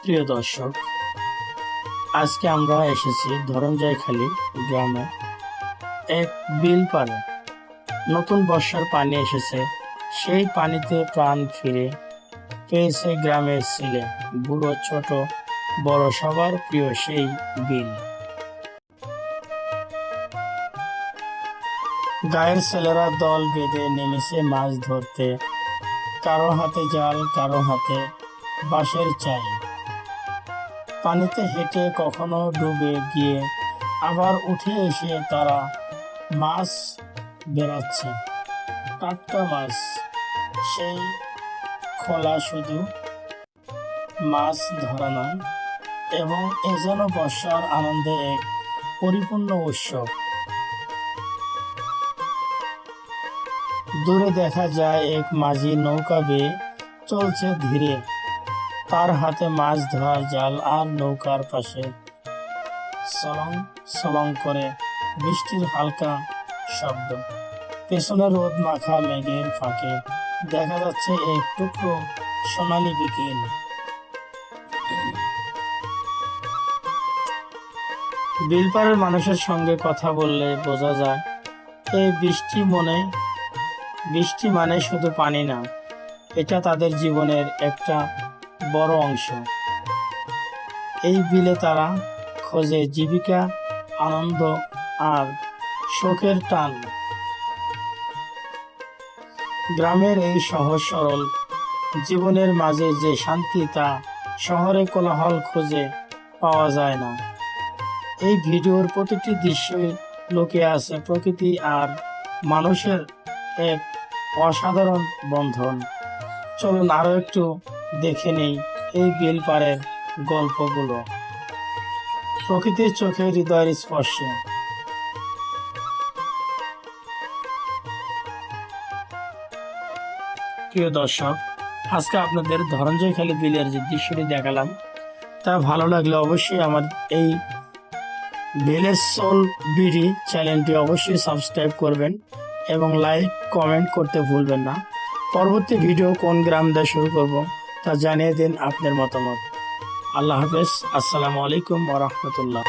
প্রিয় দর্শক, আজকে আমরা এসেছি ধরমজয়খালী গ্রামে এক বিল পাড়ে। নতুন বর্ষার পানি এসেছে, সেই পানিতে প্রাণ ফিরে পেয়েছে গ্রামের ছেলে বুড়ো ছোট বড় সবার প্রিয় সেই বিল। গায়ের ছেলেরা দল বেঁধে নেমেছে মাছ ধরতে, কারো হাতে জাল, কারো হাতে বাঁশের চাই। পানিতে হেঁটে কখনো ডুবে গিয়ে আবার উঠে এসে তারা মাছ বেরাচ্ছে, টাটকা মাছ। সেই খোলা শুধু মাছ ধরা নয়, এবং এ যেন বর্ষার আনন্দে এক পরিপূর্ণ উৎসব। দূরে দেখা যায় এক মাঝি নৌকা বেয়ে চলছে ধীরে, তার হাতে মাছ ধরার জাল, আর নৌকার পাশে সলং সলং করে বৃষ্টির হালকা শব্দ। পেছনে রোদ মাখা মেঘের ফাঁকে দেখা যাচ্ছে এক টুকরো সোনালি বিকেল। বিলপাড়ের মানুষের সঙ্গে কথা বললে বোঝা যায় এই বৃষ্টি মানে শুধু পানি না, এটা তাদের জীবনের একটা বড় অংশ। এই বিলে তারা খোঁজে জীবিকা, আনন্দ আর শোকের টান। গ্রামের এই সহজ সরল জীবনের মাঝে যে শান্তি, তা শহরে কোলাহল খুঁজে পাওয়া যায় না। এই ভিডিওর প্রতিটি দৃশ্যে লুকিয়ে আছে প্রকৃতি আর মানুষের এক অসাধারণ বন্ধন। চলুন আরো একটু দেখে নেই এই বিল পাড়ের গল্পগুলো, প্রকৃতির চোখে হৃদয়ের স্পর্শে। প্রিয় দর্শক, আজকে আপনাদের ধরমজয়খালী বিলের যে দৃশ্যটি দেখালাম, তা ভালো লাগলে অবশ্যই আমার এই ভিলেজ সোল বিডি চ্যানেলটি অবশ্যই সাবস্ক্রাইব করবেন এবং লাইক কমেন্ট করতে ভুলবেন না। পরবর্তী ভিডিও কোন গ্রাম দিয়ে শুরু করব তা জানিয়ে দিন আপনার মতামত। আল্লাহ হাফেজ। আসসালামু আলাইকুম ওয়া রাহমাতুল্লাহ।